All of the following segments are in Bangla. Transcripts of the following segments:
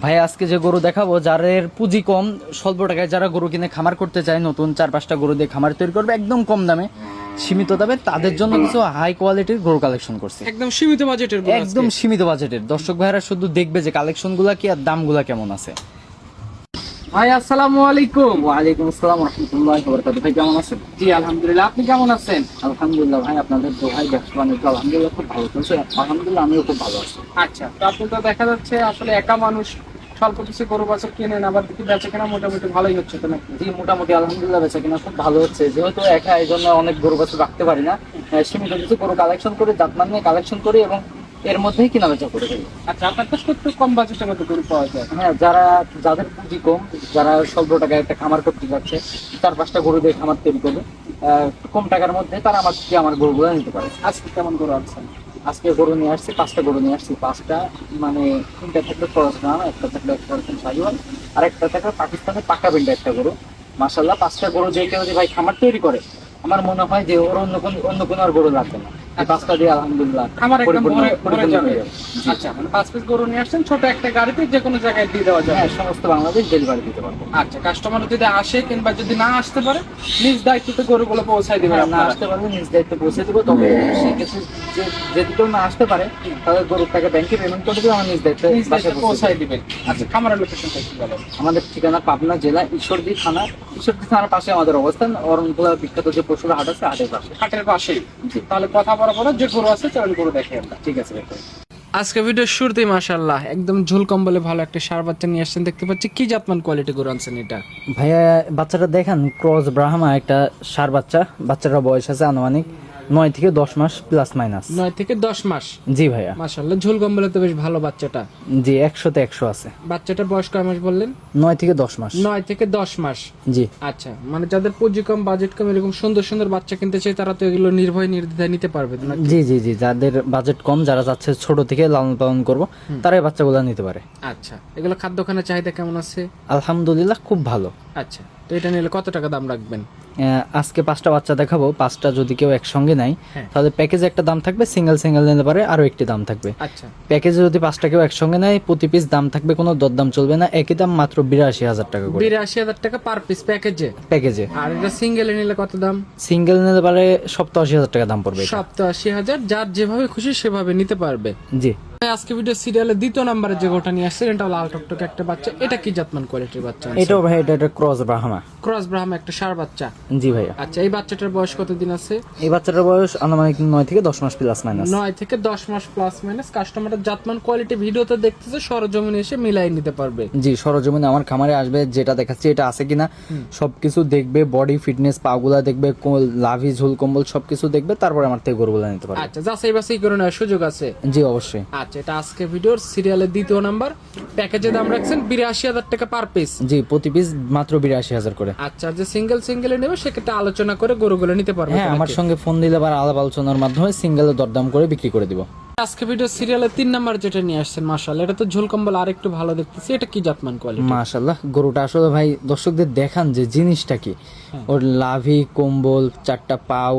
ভাই আজকে যে গরু দেখাবো, যাদের পুঁজি কম, স্বল্প টাকায় যারা গরু কিনে খামার করতে চায়, নতুন 4-5টা গরু দিয়ে খামার তৈরি করবে একদম কম দামে, সীমিত দামে, তাদের জন্য কিছু হাই কোয়ালিটির গরু কালেকশন করছে। একদম সীমিত বাজেটের গরু একদম আজকে। সীমিত বাজেটের। দর্শক ভাইরা শুধু দেখবে যে কালেকশন গুলা কি আর দামগুলা কেমন আছে। ভাই আসসালামু আলাইকুম। ওয়ালাইকুম আসসালাম ওয়া রাহমাতুল্লাহি ওয়া বারাকাতুহু। ভাই কেমন আছেন? জি আলহামদুলিল্লাহ, আপনি কেমন আছেন? আলহামদুলিল্লাহ ভাই, আপনাদের দোহাই, ব্যবসা বাণিজ্য আলহামদুলিল্লাহ খুব ভালো চলছে। আলহামদুলিল্লাহ আমিও খুব ভালো আছি। আচ্ছা, তো আপনি তো দেখা যাচ্ছে আসলে একা মানুষ, স্বল্প কিছু গরু বাছুর কিনেন, আবার দেখি বেচা কেনা মোটামুটি ভালোই হচ্ছে তো নাকি? জি মোটামুটি আলহামদুলিল্লাহ বেচা কিনা খুব ভালো হচ্ছে। যেহেতু একা, এই জন্য অনেক গরু বাছুর রাখতে পারি না, সীমিত কিছু গরু কালেকশন করে, জাতমান নিয়ে কালেকশন করি এবং এর মধ্যেই কিনা বেচা করে থাকি। আচ্ছা, আপনার কাছে একটু কম বাজেটের মধ্যে গরু পাওয়া যায়? হ্যাঁ, যাদের পুঁজি কম, যারা স্বল্প টাকায় একটা খামার করতে যাচ্ছে, 4-5টা গরু দিয়ে খামার তৈরি করবে কম টাকার মধ্যে, তারা আমার গরুগুলো নিতে পারে। আজকে কেমন গরু আনছেন? আজকে গরু নিয়ে আসছি, 5টা গরু নিয়ে আসছি। 5টা মানে 3টা থাকবে ফরস না, একটা থাকবে শাহিওয়াল, আর একটা থাকবে পাকিস্তানের পাকা বিন্ডা একটা গরু। মাশাআল্লাহ 5টা গরু যে কেউ যদি ভাই খামার তৈরি করে, আমার মনে হয় যে ওর অন্য কোনো আর গরু লাগবে না। এই 5টা দিয়ে আলহামদুলিল্লাহ আমার একদম ভরে পরিপূর্ণ যাবে। হয়ে যাবে। জি। আচ্ছা, মানে 5 পিস গরু নিয়ে আসছেন, ছোট একটা গাড়িতে যে কোনো জায়গায় দিয়ে দেওয়া যাবে? হ্যাঁ, সমস্ত বাংলাদেশ ডেলিভারি দিতে পারবো। আচ্ছা, কাস্টমার যদি আসে কিংবা যদি না আসতে পারে, নিজ দায়িত্বে গরুগুলো পৌঁছায় দিবেন হ্যাঁ, না আপনারা? আসতে পারবে নিজ দায়িত্বে পৌঁছে দেবো। তবে সেক্ষেত্রে যদি কেউ না আসতে পারে, তাহলে গরুর টাকা ব্যাংকে পেমেন্ট করে দেবে, আমার নিজ দায়িত্বে নিজ বাসায় দায়িত্বে পৌঁছায় দিবেন। আচ্ছা, খামারের লোকেশনটা একটু বলেন। আমাদের ঠিকানা পাবনা জেলা ঈশ্বরদী থানার পাশে আমাদের অবস্থান। অরণখোলা বিখ্যাত যে পশুর হাট আছে, হাটের পাশে। হাটের পাশেই। জি। তাহলে কথা বলার পরে যে গরু আছে চলেন গরু দেখে আমরা। ঠিক আছে ভাই। আজকে ভিডিওর শুরুতেই মাশাআল্লাহ একদম ঝুল কম্বলে ভালো একটা ষাঁড় বাচ্চা নিয়ে আসছেন, দেখতে পাচ্ছি। কি জাতমান কোয়ালিটি গরু আনছেন এটা? ভাইয়া বাচ্চাটা দেখেন, ক্রস ব্রাহ্মা একটা ষাঁড় বাচ্চা। বাচ্চাটার বয়স আছে আনুমানিক 9 থেকে 10 মাস প্লাস মাইনাস। 9 থেকে 10 মাস। জি ভাইয়া। মাশাআল্লাহ ঝুল কম্বলে তো বেশ ভালো বাচ্চাটা। জি, 100তে 100 আছে। বাচ্চাটার বয়স কয় মাস বললেন? 9 থেকে 10 মাস। 9 থেকে 10 মাস। জি। আচ্ছা, মানে যাদের পুঁজি কম, বাজেট কম, এরকম সুন্দর সুন্দর বাচ্চা কিনতে চায়, তারা তো এগুলো নির্ভয় নির্দ্বিধায় নিতে পারবে নাকি? জি জি জি, যাদের বাজেট কম, যারা চাচ্ছে ছোট থেকে লালন পালন করবো, তারা এই বাচ্চাগুলো নিতে পারে। আচ্ছা, এগুলো খাদ্যখানার চাহিদা কেমন আছে? আলহামদুলিল্লাহ খুব ভালো। আচ্ছা, তো এটা নিলে কত টাকা দাম রাখবেন? আজকে 5টা বাচ্চা দেখাবো। 5টা যদি কেউ একসঙ্গে নেয়, হ্যাঁ। তাহলে প্যাকেজে একটা দাম থাকবে, সিঙ্গেল নিতে পারে আরো একটি দাম থাকবে। আচ্ছা, প্যাকেজে যদি 5টা কেউ একসঙ্গে নেয়, প্রতি পিস দাম থাকবে, কোনো দরদাম চলবে না, একই দাম, মাত্র 82,000 টাকা করে 82,000 টাকা পার পিস প্যাকেজে। প্যাকেজে। আর এটা সিঙ্গেলে নিলে কত দাম? সিঙ্গেল নিতে পারে 87,000 টাকা দাম পড়বে এটা। 87,000। যার যেভাবে খুশি সেভাবে নিতে পারবে। জি। আজকে ভিডিও সিরিয়ালের দ্বিতীয় নম্বরে যে গোটা নিয়ে আসছেন, এটা লাল টকটকে একটা বাচ্চা। এটা কি জাতমান কোয়ালিটির বাচ্চা? এটাও ভাই, এটা ক্রস ব্রাহ্মা। ক্রস ব্রাহ্মা একটা ষাঁড় বাচ্চা। জি ভাইয়া। আচ্ছা, এই বাচ্চাটার বয়স কতদিন আছে? এই বাচ্চাটার বয়স আনুমানিক 9 থেকে 10 মাস প্লাস মাইনাস। 9 থেকে 10 মাস প্লাস মাইনাস। কাস্টমারের জাতমান কোয়ালিটি ভিডিওতে দেখতেছে, সরজমিনে এসে মিলাই নিতে পারবে। জি, সরজমিনে আমার খামারে আসবে, যেটা দেখাচ্ছি এটা আছে কিনা সবকিছু দেখবে, বডি ফিটনেস, পাগুলা দেখবে, লাভি, ঝুল কম্বল সবকিছু দেখবে, তারপরে আমার থেকে গরুগুলা নিতে পারবে। আচ্ছা, যাচাই বাছাই করে নেওয়ার সুযোগ আছে? জি অবশ্যই। আচ্ছা, এটা আজকে ভিডিওর সিরিয়ালের দ্বিতীয় নাম্বার। প্যাকেজের দাম রাখছেন 82,000 টাকা পার পিস। জি, প্রতি পিস মাত্র 82,000 করে। আচ্ছা, যে সিঙ্গেলে নেবে সেক্ষেত্রে আলোচনা করে গরুগুলো নিতে পারবে। হ্যাঁ, আমার সঙ্গে ফোন দিলে বা আলাপ আলোচনার মাধ্যমে সিঙ্গেল দরদাম করে বিক্রি করে দিব। আজকে ভিডিও সিরিয়ালের 3 নাম্বার যেটা নিয়ে আসছেন, মাশাআল্লাহ এটা তো ঝুল কম্বল আর একটু ভালো দেখতেছি। এটা কি জাতমান কোয়ালিটি? মাশাআল্লাহ, গরুটা আসলে ভাই দর্শকদের দেখান যে জিনিসটা কি। ওর লাভি, কম্বল, 4টা পাও,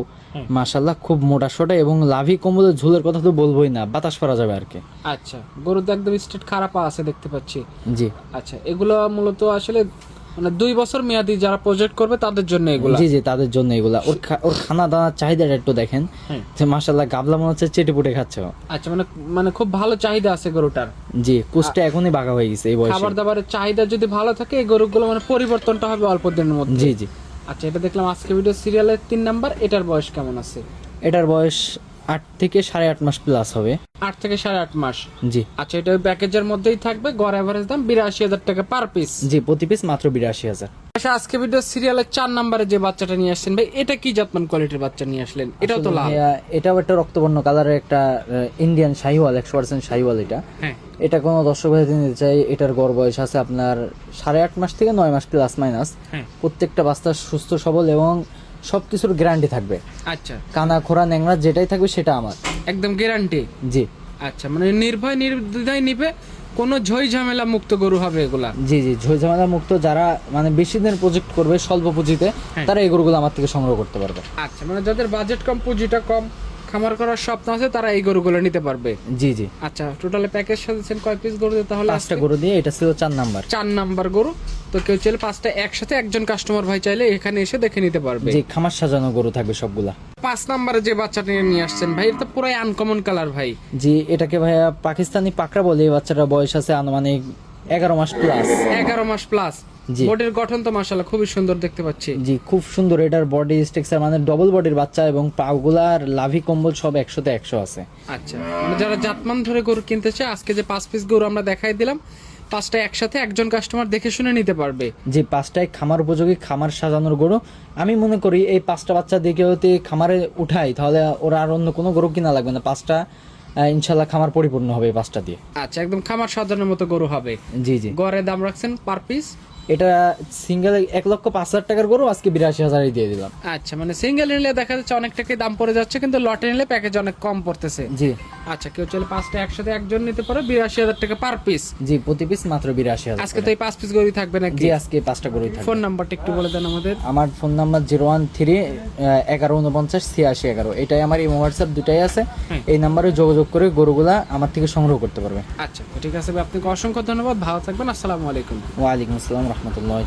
মাশাআল্লাহ খুব মোটা সোটা, এবং লাভি কম্বলের ঝুলের কথা তো বলবোই না, বাতাস করা যাবে আর কি। আচ্ছা, গরু তো একদম স্ট্রেট খারাপ আছে দেখতে পাচ্ছি। জি। আচ্ছা, এগুলো মূলত আসলে মানে 2 বছর মেয়াদি যারা প্রজেক্ট করবে তাদের জন্য এগুলো। জি জি, তাদের জন্য এগুলা। ওর খানা দানার চাহিদাটা একটু দেখেন, যে মাশাআল্লাহ গাবলা মনে হচ্ছে চেটে পুটে খাচ্ছে ও। আচ্ছা, মানে খুব ভালো চাহিদা আছে গরুটার। জি, কুচটা এখনই বাঘা হয়ে গেছে এই বয়সে। খাবার দাবারের চাহিদা যদি ভালো থাকে, এই গরুগুলো মানে পরিবর্তনটা হবে অল্প দিনের মধ্যে। জি জি। আচ্ছা, এটা দেখলাম আজকে ভিডিও সিরিয়ালের 3 নাম্বার। এটার বয়স কেমন আছে? এটার বয়স 8 থেকে 8.5 মাস প্লাস হবে। 8 থেকে 8.5 মাস। জি। আচ্ছা, এটা প্যাকেজের মধ্যেই থাকবে। গড় এভারেজ দাম 82,000 টাকা পার পিস। জি, প্রতি পিস মাত্র 82,000। আচ্ছা, আজকে ভিডিও সিরিয়ালের 4 নাম্বারে যে বাচ্চাটা নিয়ে আসছেন ভাই, এটা কি জাতমান কোয়ালিটির বাচ্চা নিয়ে আসলেন? এটাও তো লাল। এটাও একটা রক্তবর্ণ কালারের একটা ইন্ডিয়ান শাহিওয়াল, 100% শাহিওয়াল এটা। হ্যাঁ। এটা কোনো দর্শক ভাই নিতে চাই, এটার গড় বয়স আছে আপনার 8.5 মাস থেকে 9 মাস প্লাস মাইনাস। হ্যাঁ। প্রত্যেকটা বাচ্চা সুস্থ সবল এবং সবকিছুর গ্যারান্টি থাকবে। আচ্ছা, কানা খোরা ন্যাংরা যেটাই থাকবে সেটা আমার। একদম গ্যারান্টি? জি। আচ্ছা, মানে নির্ভয় নির্দ্বিধায় নিবে, কোনো ঝই ঝামেলা মুক্ত গরু হবে এগুলা? জি জি, ঝই ঝামেলা মুক্ত। যারা মানে বেশি দিনের প্রজেক্ট করবে স্বল্প পুঁজিতে, তারা এই গরুগুলো আমার থেকে সংগ্রহ করতে পারবে। আচ্ছা, মানে যাদের বাজেট কম, পুঁজিটা কম, খামার করার স্বপ্ন আছে তারা এই গরুগুলো নিতে পারবে। জি জি, আচ্ছা, টোটালি প্যাকেজ সাজাচ্ছেন কয় পিস গরু তাহলে? 5টা গরু দিয়ে, এটা ছিল 4 নাম্বার। 4 নাম্বার গরু। তো কেউ চাইলে 5টা একসাথে একজন কাস্টমার ভাই চাইলে এখানে এসে দেখে নিতে পারবে। জি, খামার সাজানো গরু থাকবে সবগুলা। 5 নাম্বারে যে বাচ্চাটা নিয়ে আসছেন ভাই, এটা তো পুরাই আনকমন কালার ভাই। জি, এটাকে ভাইয়া পাকিস্তানি পাকড়া বলে। এই বাচ্চাটার বয়স আছে আনুমানিক 11 মাস প্লাস। 11 মাস প্লাস। জি। বডির গঠন তো মাশাআল্লাহ খুবই সুন্দর দেখতে পাচ্ছি। জি, খুব সুন্দর। এটার বডি স্ট্রাকচার মানে ডবল বডির বাচ্চা, এবং পাগুলার লাভি কম্বল সব 100তে 100 আছে। আচ্ছা, মানে যারা জাতমান ধরে গরু কিনতে চায়, আজকে যে 5 পিস গরু আমরা দেখাই দিলাম, 5টা একসাথে একজন কাস্টমার দেখে শুনে নিতে পারবে। যে 5টায় খামার উপযোগী, খামার সাজানোর গরু। আমি মনে করি এই 5টা বাচ্চা দেখে যদি খামারে উঠাই তাহলে ওরা আর অন্য কোনো গরু কিনা লাগবে না। 5টা ইনশাল্লাহ খামার পরিপূর্ণ হবে এই 5টা দিয়ে। আচ্ছা, একদম খামার সাজানোর মতো গরু হবে। জি জি, গড়ে দাম রাখছেন পার পিস? এটা সিঙ্গেল 1,05,000 টাকার গরু, আজকে 82,000 দিয়ে দিলাম। আচ্ছা, মানে সিঙ্গেল নিলে দেখা যাচ্ছে অনেক টাকাই দাম পড়ে যাচ্ছে, কিন্তু লটে নিলে প্যাকেজ অনেক কম পড়তেছে। জি আচ্ছা, কেউ চাইলে 5টা একসাথে একজন নিতে পারে, 82,000 টাকা পার পিস। জি, প্রতি পিস মাত্র 82,000। আজকে তো এই 5 পিস গরুই থাকবে নাকি? জি, আজকে 5টা গরুই থাকবে। ফোন নাম্বারটা একটু বলে দেন আমাদের। আমার ফোন নাম্বার 013-1149-8611। এটাই আমার এই হোয়াটসঅ্যাপ দুটাই আছে। এই নাম্বারে যোগাযোগ করে গরুগুলা আমার থেকে সংগ্রহ করতে পারবে। আচ্ছা, ঠিক আছে ভাই, আপনাকে অসংখ্য ধন্যবাদ, ভালো থাকবেন, আসসালামু আলাইকুম। ওয়ালাইকুম আসসালাম রহমতুল্লাহ।